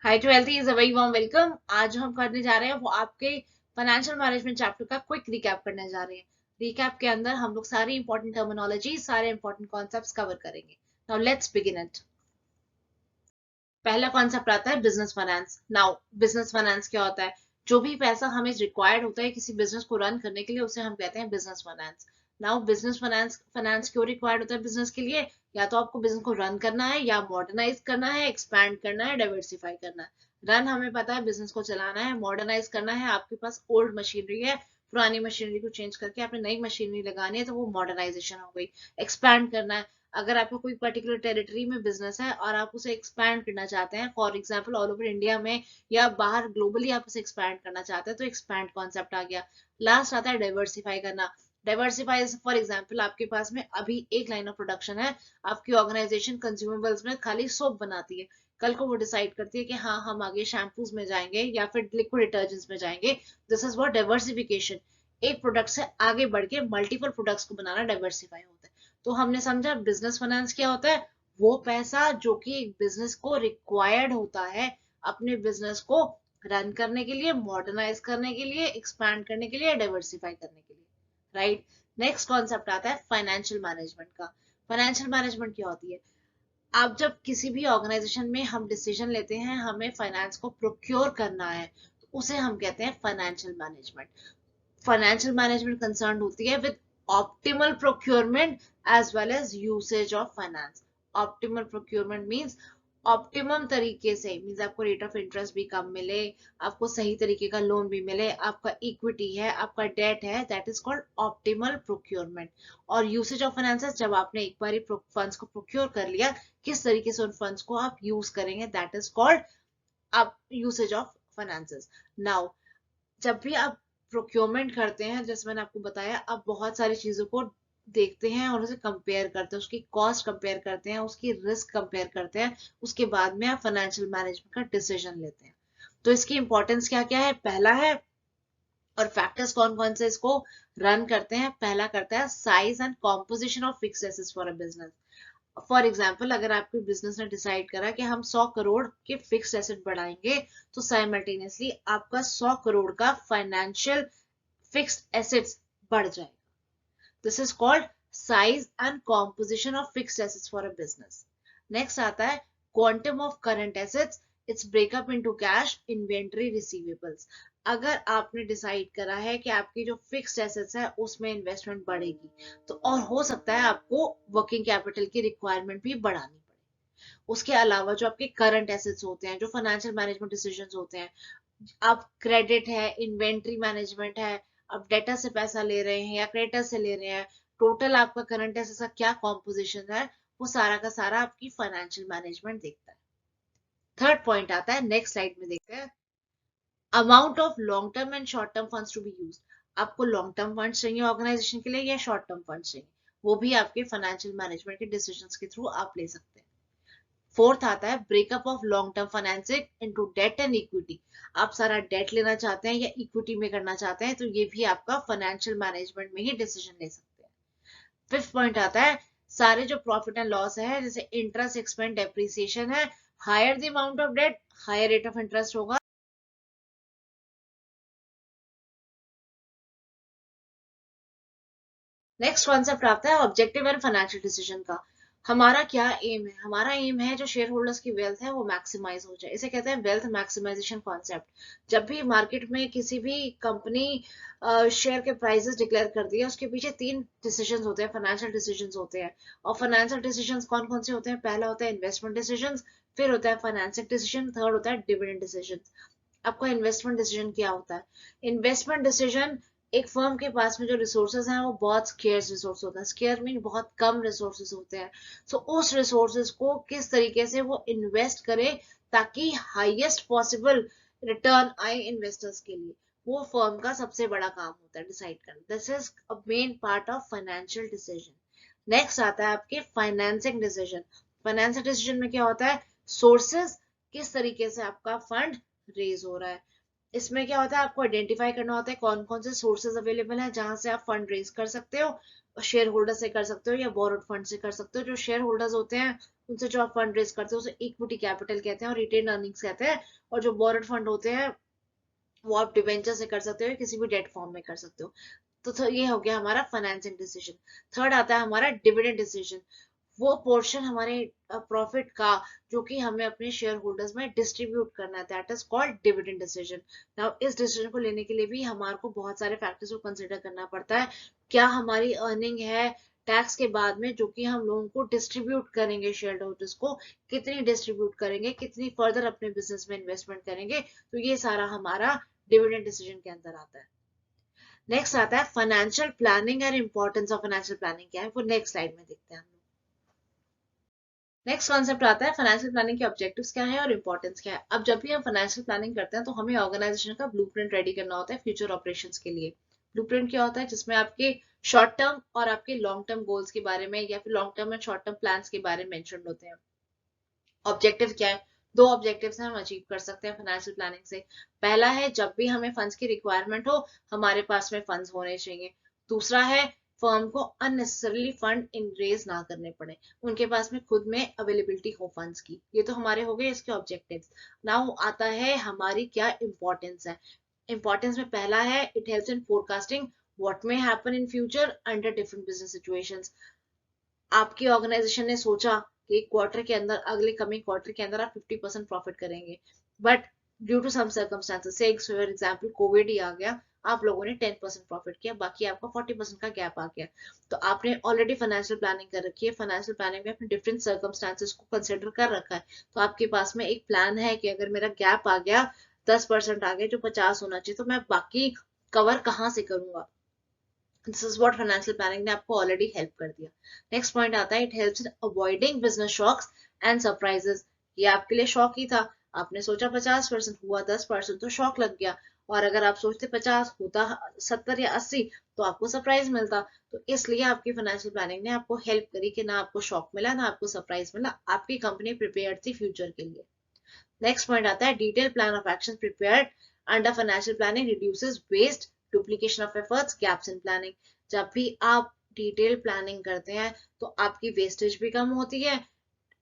Hi to healthy is a very warm welcome. आज हम करने जा रहे हैं वो आपके फाइनेंशियल मैनेजमेंट चैप्टर का क्विक रिकैप करने जा रहे हैं। रिकैप के अंदर हम लोग सारी इंपॉर्टेंट टर्मिनोलॉजी, सारे इंपॉर्टेंट कॉन्सेप्ट्स कवर करेंगे। Now let's begin it. पहला कॉन्सेप्ट आता है business finance. Now business finance क्या होता है? जो भी पैसा हमें रिक्वायर्ड होता है किसी बिजनेस को रन करने के लिए, उसे हम कहते हैं business finance. Now business finance finance क्यों रिक्वायर्ड होता है बिजनेस के लिए? या तो आपको बिजनेस को रन करना है, या मॉडर्नाइज करना है, एक्सपैंड करना है, डाइवर्सिफाई करना है। रन हमें पता है, बिजनेस को चलाना है। मॉडर्नाइज करना है, आपके पास ओल्ड मशीनरी है, पुरानी मशीनरी को चेंज करके आपने नई मशीनरी लगानी है, तो वो मॉडर्नाइजेशन हो गई। एक्सपैंड करना है, अगर आपका कोई पर्टिकुलर टेरिटरी में बिजनेस है और आप उसे एक्सपैंड करना चाहते हैं, for example all over India में या बाहर ग्लोबली आप उसे एक्सपैंड करना चाहते हैं, तो एक्सपैंड कॉन्सेप्ट आ गया। लास्ट आता है डाइवर्सिफाई करना। डाइवर्सिफाई, फॉर एग्जांपल आपके पास में अभी एक लाइन ऑफ प्रोडक्शन है, आपकी ऑर्गेनाइजेशन कंज्यूमेबल्स में खाली सोप बनाती है। कल को वो डिसाइड करती है कि हाँ, हम आगे शैम्पूज में जाएंगे या फिर लिक्विड डिटर्जेंट्स में जाएंगे। This is what diversification. एक प्रोडक्ट से आगे बढ़ के मल्टीपल प्रोडक्ट्स को बनाना डाइवर्सिफाई होता है। तो हमने समझा बिजनेस फाइनेंस क्या होता है। वो पैसा जो कि एक बिजनेस को रिक्वायर्ड होता है अपने बिजनेस को रन करने के लिए, मॉडर्नाइज करने के लिए, एक्सपैंड करने के लिए, डाइवर्सिफाई करने के लिए। राइट। नेक्स्ट कॉन्सेप्ट आता है फाइनेंशियल मैनेजमेंट का। फाइनेंशियल मैनेजमेंट क्या होती है? आप जब किसी भी ऑर्गेनाइजेशन में हम डिसीजन लेते हैं, हमें फाइनेंस को प्रोक्योर करना है, तो उसे हम कहते हैं financial management. Financial management concern होती है with optimal procurement as well as usage of finance. Optimal procurement means optimum तरीके से, मींस आपको रेट ऑफ इंटरेस्ट भी कम मिले, आपको सही तरीके का लोन भी मिले, आपका इक्विटी है, आपका डेट है, that is called optimal procurement. और यूसेज ऑफ फाइनेंसेस, जब आपने एक बार फंड्स को प्रोक्योर कर लिया, किस तरीके से उन फंड्स को आप यूज करेंगे, दैट इज कॉल्ड आप यूसेज ऑफ फाइनेंसेस। नाउ जब भी आप प्रोक्योरमेंट करते हैं, जैसे मैंने आपको बताया, आप बहुत सारी चीजों को देखते हैं और उसे कंपेयर करते हैं, उसकी कॉस्ट कंपेयर करते हैं, उसकी रिस्क कंपेयर करते हैं। उसके बाद में आप फाइनेंशियल मैनेजमेंट का डिसीजन लेते हैं। तो इसकी इंपॉर्टेंस क्या क्या है? पहला है, और फैक्टर्स कौन कौन से इसको रन करते हैं। पहला करता है size and composition of fixed assets for a business. For example, अगर आपके बिजनेस ने डिसाइड करा कि हम 100 करोड़ के फिक्स्ड एसेट बढ़ाएंगे, तो साइमल्टेनियसली आपका 100 करोड़ का फाइनेंशियल फिक्स्ड एसेट्स बढ़ जाएगा। This is called size and composition of fixed assets for a business. Next आता है quantum of current assets, it's breakup into cash, inventory, receivables. अगर आपने डिसाइड करा है कि आपकी जो फिक्स्ड एसेट्स है उसमें इन्वेस्टमेंट बढ़ेगी, तो और हो सकता है आपको वर्किंग कैपिटल की रिक्वायरमेंट भी बढ़ानी पड़े। उसके अलावा जो आपके करंट एसेट्स होते हैं, जो फाइनेंशियल मैनेजमेंट डिसीजंस होते हैं, आप क्रेडिट है, इन्वेंट्री मैनेजमेंट है, आप डेटा से पैसा ले रहे हैं या क्रेडिटर से ले रहे हैं, टोटल आपका करंट एसेट्स का क्या कॉम्पोजिशन है, वो सारा का सारा आपकी फाइनेंशियल मैनेजमेंट देखता है। थर्ड पॉइंट आता है, नेक्स्ट स्लाइड में देखते हैं, amount of long term and short term funds to be use. आपको लॉन्ग टर्म फंड्स चाहिए ऑर्गेनाइजेशन के लिए या शॉर्ट टर्म फंड्स चाहिए, वो भी आपके फाइनेंशियल मैनेजमेंट के डिसीजंस के थ्रू आप ले सकते हैं। फोर्थ आता है breakup of long term financing into debt and equity. आप सारा डेट लेना चाहते हैं या इक्विटी में करना चाहते हैं, तो ये भी आपका फाइनेंशियल मैनेजमेंट में ही डिसीजन ले सकते हैं। फिफ्थ पॉइंट आता है सारे जो प्रॉफिट एंड लॉस है, जैसे इंटरेस्ट एक्सपेंस डेप्रिसिएशन है, higher the amount of debt, higher rate of interest होगा। नेक्स्ट कॉन्सेप्ट आता है ऑब्जेक्टिव एंड फाइनेंशियल डिसीजन का। हमारा क्या एम है? हमारा एम है जो शेयर होल्डर्स की वेल्थ है वो मैक्सिमाइज हो जाए, इसे कहते हैं वेल्थ मैक्सिमाइजेशन कॉन्सेप्ट। जब भी मार्केट में किसी भी कंपनी शेयर के प्राइसेस डिक्लेयर करती है, उसके पीछे तीन डिसीजन होते हैं, फाइनेंशियल डिसीजन होते हैं। और फाइनेंशियल डिसीजन कौन कौन से होते हैं? पहला होता है इन्वेस्टमेंट डिसीजन, फिर होता है फाइनेंशियल डिसीजन, थर्ड होता है डिविडेंड डिसीजन। आपका इन्वेस्टमेंट डिसीजन क्या होता है? इन्वेस्टमेंट डिसीजन, एक फर्म के पास में जो रिसोर्सेज हैं वो बहुत स्केर्स रिसोर्स होता है। स्केयर मीन बहुत कम रिसोर्सेज होते हैं। सो उस रिसोर्सेज को किस तरीके से वो इन्वेस्ट करे ताकि हाईएस्ट पॉसिबल रिटर्न आए इन्वेस्टर्स के लिए, वो फर्म का सबसे बड़ा काम होता है डिसाइड करना। This is a main part of financial decision. Next आता है आपके फाइनेंसिंग डिसीजन। फाइनेंशियल डिसीजन में क्या होता है? सोर्सेज, किस तरीके से आपका फंड रेज हो रहा है। इसमें क्या होता है, आपको आइडेंटिफाई करना होता है कौन कौन से सोर्सेज अवेलेबल हैं जहां से आप फंड रेज कर सकते हो, शेयर होल्डर से कर सकते हो या बोरोड फंड से कर सकते हो। जो शेयर होल्डर्स होते हैं उनसे जो आप फंड रेज करते हो उसे इक्विटी कैपिटल कहते हैं और रिटेन अर्निंग्स कहते हैं। और जो बोरोड फंड होते हैं वो आप डिवेंचर से कर सकते हो या किसी भी डेट फॉर्म में कर सकते हो। तो ये हो गया हमारा फाइनेंसिंग डिसीजन। थर्ड आता है हमारा डिविडेंड डिसीजन, वो पोर्शन हमारे प्रॉफिट का जो कि हमें अपने शेयर होल्डर्स में डिस्ट्रीब्यूट करना है, that is called dividend decision. Now इस डिसीजन को लेने के लिए भी हमारे को बहुत सारे फैक्टर्स को कंसिडर करना पड़ता है। क्या हमारी अर्निंग है टैक्स के बाद में जो कि हम लोगों को डिस्ट्रीब्यूट करेंगे शेयर होल्डर्स को, कितनी डिस्ट्रीब्यूट करेंगे, कितनी फर्दर अपने बिजनेस में इन्वेस्टमेंट करेंगे, तो ये सारा हमारा डिविडेंड डिसीजन के अंदर आता है। नेक्स्ट आता है financial planning and importance of financial planning क्या है, वो नेक्स्ट स्लाइड में देखते हैं हम। नेक्स्ट कॉन्सेप्ट आता है फाइनेंशियल प्लानिंग के ऑब्जेक्टिव्स क्या है और इंपॉर्टेंस क्या है। अब जब भी हम फाइनेंशियल प्लानिंग करते हैं तो हमें ऑर्गेनाइजेशन का ब्लूप्रिंट रेडी करना होता है फ्यूचर ऑपरेशंस के लिए। ब्लूप्रिंट क्या होता है, जिसमें आपके शॉर्ट टर्म और आपके लॉन्ग टर्म गोल्स के बारे में या फिर long term and short term plans के बारे में मेंशन होते हैं। ऑब्जेक्टिव क्या है, दो ऑब्जेक्टिव्स हम अचीव कर सकते हैं फाइनेंशियल प्लानिंग से। पहला है जब भी हमें फंड्स की रिक्वायरमेंट हो हमारे पास में फंड्स होने चाहिए। दूसरा है फर्म को अननेसेसरली फंड इन रेज ना करने पड़े, उनके पास में खुद में अवेलेबिलिटी हो फंड्स की। ये तो हमारे हो गए इसके ऑब्जेक्टिव्स। नाउ आता है हमारी क्या इंपॉर्टेंस है। इंपॉर्टेंस में पहला है it helps in forecasting what may happen in future under different business situations. आपकी ऑर्गेनाइजेशन ने सोचा कि क्वार्टर के अंदर, अगले कमिंग क्वार्टर के अंदर आप 50% प्रॉफिट करेंगे, but due to some circumstances, say for example Covid ही आ गया, आप लोगों ने 10% प्रॉफिट किया, बाकी आपका 40% का गैप आ गया। तो आपने ऑलरेडी फाइनेंशियल प्लानिंग कर रखी है, फाइनेंशियल प्लानिंग में अपने डिफरेंट सर्कमस्टांसेस को कंसिडर कर रखा है। तो आपके पास में एक प्लान है कि अगर मेरा गैप आ गया 10% आ गया जो 50 होना चाहिए, तो मैं बाकी कवर कहाँ से करूंगा। This is what financial planning ने आपको ऑलरेडी हेल्प कर दिया। नेक्स्ट पॉइंट आता है it helps in avoiding business shocks and surprises. ये आपके लिए शॉक ही था, आपने सोचा 50% हुआ 10% तो शॉक लग गया, और अगर आप सोचते 50 होता 70 या 80 तो आपको सरप्राइज मिलता। तो इसलिए आपकी फाइनेंशियल प्लानिंग ने आपको हेल्प करी कि ना आपको शॉक मिला ना आपको सरप्राइज मिला, आपकी कंपनी प्रिपेयर्ड थी फ्यूचर के लिए। नेक्स्ट पॉइंट आता है detail plan of action prepared under financial planning reduces waste, duplication of efforts, gaps in planning. जब भी आप डिटेल प्लानिंग करते हैं तो आपकी वेस्टेज भी कम होती है,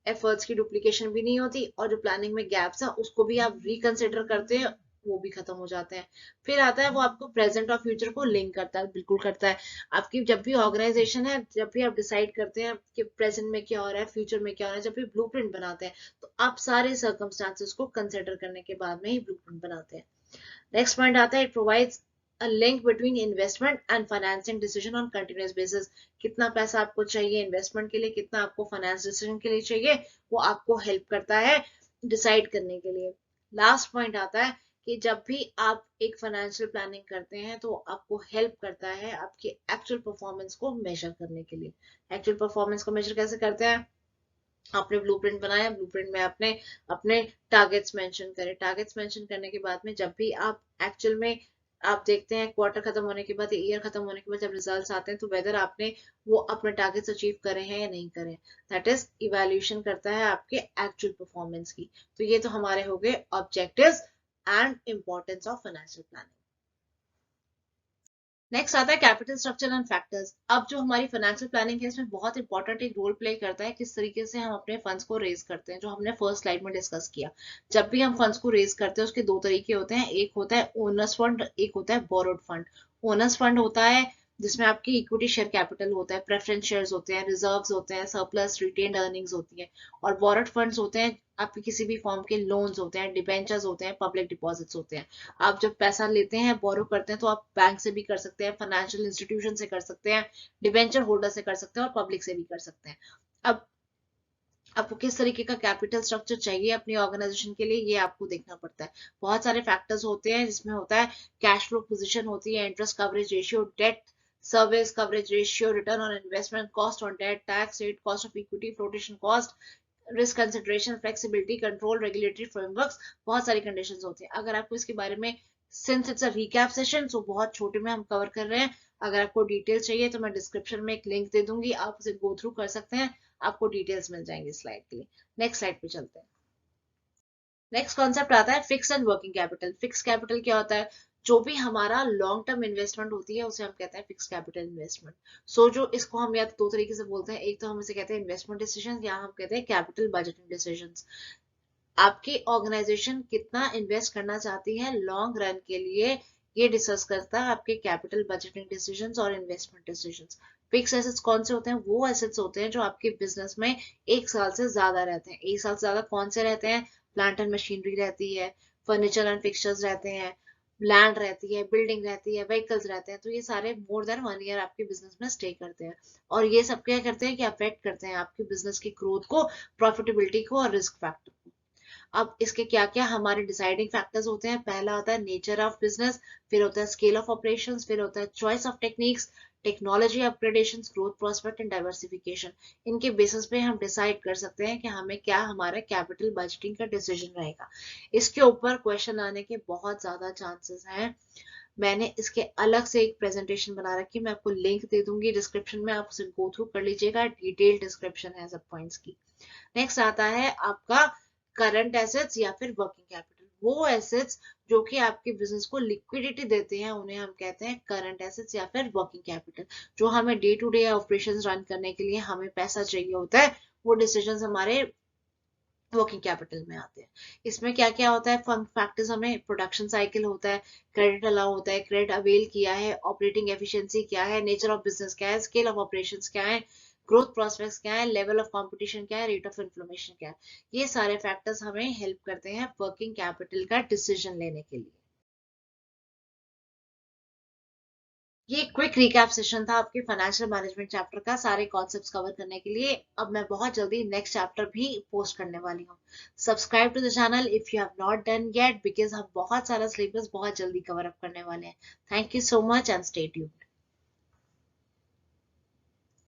एफर्ट्स की डुप्लीकेशन भी नहीं होती, और जो प्लानिंग में गैप्स है उसको भी आप रिकंसिडर करते हैं, वो भी खत्म हो जाते हैं। फिर आता है वो आपको प्रेजेंट और फ्यूचर को लिंक करता है, बिल्कुल करता है। आपकी जब भी ऑर्गेनाइजेशन है, जब भी आप डिसाइड करते हैं कि प्रेजेंट में क्या हो रहा है फ्यूचर में क्या हो रहा है, जब भी ब्लूप्रिंट बनाते हैं तो आप सारे सर्कमस्टांसेस को कंसिडर करने के बाद में ही ब्लूप्रिंट बनाते हैं। नेक्स्ट पॉइंट आता है it provides a link between investment and financing decision on continuous basis। कितना पैसा आपको चाहिए इन्वेस्टमेंट के लिए, कितना आपको फाइनेंस डिसीजन के लिए चाहिए, वो आपको हेल्प करता है डिसाइड करने के लिए। लास्ट पॉइंट आता है कि जब भी आप एक फाइनेंशियल प्लानिंग करते हैं तो आपको हेल्प करता है आपकी एक्चुअल परफॉर्मेंस को मेजर करने के लिए। एक्चुअल परफॉर्मेंस को मेजर कैसे करते हैं, आपने ब्लूप्रिंट बनाया, ब्लूप्रिंट में आपने अपने टारगेट्स मेंशन करे, टारगेट्स मेंशन करने के बाद में जब भी आप एक्चुअल में आप देखते हैं क्वार्टर खत्म होने के बाद, ईयर खत्म होने के बाद जब रिजल्ट्स आते हैं तो वेदर आपने वो अपने टारगेट्स अचीव करे हैं या नहीं करे, दैट इज इवैल्यूएशन करता है आपके एक्चुअल परफॉर्मेंस की। तो ये तो हमारे हो गए objectives and importance of financial planning. Next आता है कैपिटल स्ट्रक्चर एंड फैक्टर्स। अब जो हमारी फाइनेंशियल प्लानिंग है इसमें बहुत इंपॉर्टेंट एक रोल प्ले करता है किस तरीके से हम अपने फंड्स को रेज करते हैं, जो हमने फर्स्ट स्लाइड में डिस्कस किया। जब भी हम फंड्स को रेज करते हैं उसके दो तरीके होते हैं, एक होता है ओनर्स फंड, एक होता है बोरोड फंड। ओनर्स फंड होता है जिसमें आपकी इक्विटी शेयर कैपिटल होता है, प्रेफरेंस शेयर्स होते हैं, रिजर्व्स होते हैं, सरप्लस रिटेन्ड अर्निंग्स होती है। और बोरोड फंड्स होते हैं आपके किसी भी फॉर्म के लोन्स होते हैं, डिबेंचर्स होते हैं, पब्लिक डिपॉजिट्स होते हैं। आप जब पैसा लेते हैं बोरो करते हैं तो आप बैंक से भी कर सकते हैं, फाइनेंशियल इंस्टीट्यूशन से कर सकते हैं, डिबेंचर होल्डर से कर सकते हैं और पब्लिक से भी कर सकते हैं। अब आपको किस तरीके का कैपिटल स्ट्रक्चर चाहिए अपनी ऑर्गेनाइजेशन के लिए ये आपको देखना पड़ता है। बहुत सारे फैक्टर्स होते हैं जिसमें होता है कैश फ्लो पोजीशन होती है, interest coverage ratio, debt service coverage ratio, return on investment, cost on debt, tax rate, cost of equity, flotation cost, risk consideration, flexibility, control, regulatory frameworks. बहुत सारी कंडीशंस होती हैं। अगर आपको इसके बारे में, since it's a recap session so बहुत छोटे में हम कवर कर रहे हैं, अगर आपको डिटेल चाहिए तो मैं डिस्क्रिप्शन में एक लिंक दे दूंगी, आप उसे गो थ्रू कर सकते हैं, आपको डिटेल्स मिल जाएंगे स्लाइड के लिए। नेक्स्ट स्लाइड पे चलते हैं। नेक्स्ट कॉन्सेप्ट आता है fix and working capital. Fix capital क्या होता है? जो भी हमारा लॉन्ग टर्म इन्वेस्टमेंट होती है उसे हम कहते हैं फिक्स कैपिटल इन्वेस्टमेंट। सो जो इसको हम या तो दो तरीके से बोलते हैं, एक तो हम इसे कहते हैं इन्वेस्टमेंट डिसीजन, या हम कहते हैं कैपिटल बजटिंग डिसीजन। आपकी ऑर्गेनाइजेशन कितना इन्वेस्ट करना चाहती है लॉन्ग रन के लिए, ये डिस्कस करता है आपके कैपिटल बजटिंग डिसीजंस और इन्वेस्टमेंट डिसीजंस। फिक्स एसेट्स कौन से होते हैं? वो एसेट्स होते हैं जो आपके बिजनेस में एक साल से ज्यादा रहते हैं। एक साल से ज्यादा कौन से रहते हैं? प्लांट एंड मशीनरी रहती है, फर्नीचर एंड फिक्सचर्स रहते हैं, लैंड रहती है, बिल्डिंग रहती है, व्हीकल्स रहते हैं। तो ये सारे मोर देन 1 ईयर आपके बिजनेस में स्टे करते हैं। और ये सब क्या करते हैं कि अफेक्ट करते हैं आपके बिजनेस की ग्रोथ को, प्रॉफिटेबिलिटी को और रिस्क फैक्टर को। अब इसके क्या क्या हमारे डिसाइडिंग फैक्टर्स होते हैं? पहला होता है नेचर ऑफ बिजनेस, फिर होता है स्केल ऑफ ऑपरेशंस, फिर होता है choice of techniques, technology upgradation, growth prospect and diversification. इनके बेसिस पे हम डिसाइड कर सकते हैं कि हमें क्या हमारा कैपिटल बजटिंग का डिसीजन रहेगा। इसके ऊपर क्वेश्चन आने के बहुत ज्यादा चांसेस हैं। मैंने इसके अलग से एक प्रेजेंटेशन बना रखी है, मैं आपको लिंक दे दूंगी डिस्क्रिप्शन में, आप उसे गो थ्रू कर लीजिएगा। डिटेल डिस्क्रिप्शन है सब पॉइंट्स की। नेक्स्ट आता है आपका करंट एसेट्स या फिर वर्किंग कैपिटल। वो एसेट्स जो कि आपके बिजनेस को लिक्विडिटी देते हैं उन्हें हम कहते हैं करंट एसेट्स या फिर वर्किंग कैपिटल। जो हमें day to day operations run करने के लिए हमें पैसा चाहिए होता है, वो डिसीजंस हमारे वर्किंग कैपिटल में आते हैं। इसमें क्या क्या होता है? फैक्टर्स हमें प्रोडक्शन साइकिल होता है, क्रेडिट अलाउ होता है, क्रेडिट अवेल किया है, ऑपरेटिंग एफिशिएंसी क्या है, नेचर ऑफ बिजनेस क्या है, स्केल ऑफ ऑपरेशंस क्या है, ग्रोथ प्रोस्पेक्ट्स क्या है, लेवल ऑफ कंपटीशन क्या है, रेट ऑफ इन्फ्लेमेशन क्या है। ये सारे फैक्टर्स हमें हेल्प करते हैं वर्किंग कैपिटल का डिसीजन लेने के लिए। ये क्विक रिकैप सेशन था आपके फाइनेंशियल मैनेजमेंट चैप्टर का, सारे कॉन्सेप्ट्स कवर करने के लिए। अब मैं बहुत जल्दी नेक्स्ट चैप्टर भी पोस्ट करने वाली हूँ। Subscribe to the channel if you have not done yet, because हम बहुत सारा सिलेबस बहुत जल्दी कवर अप करने वाले हैं। Thank you so much and stay tuned.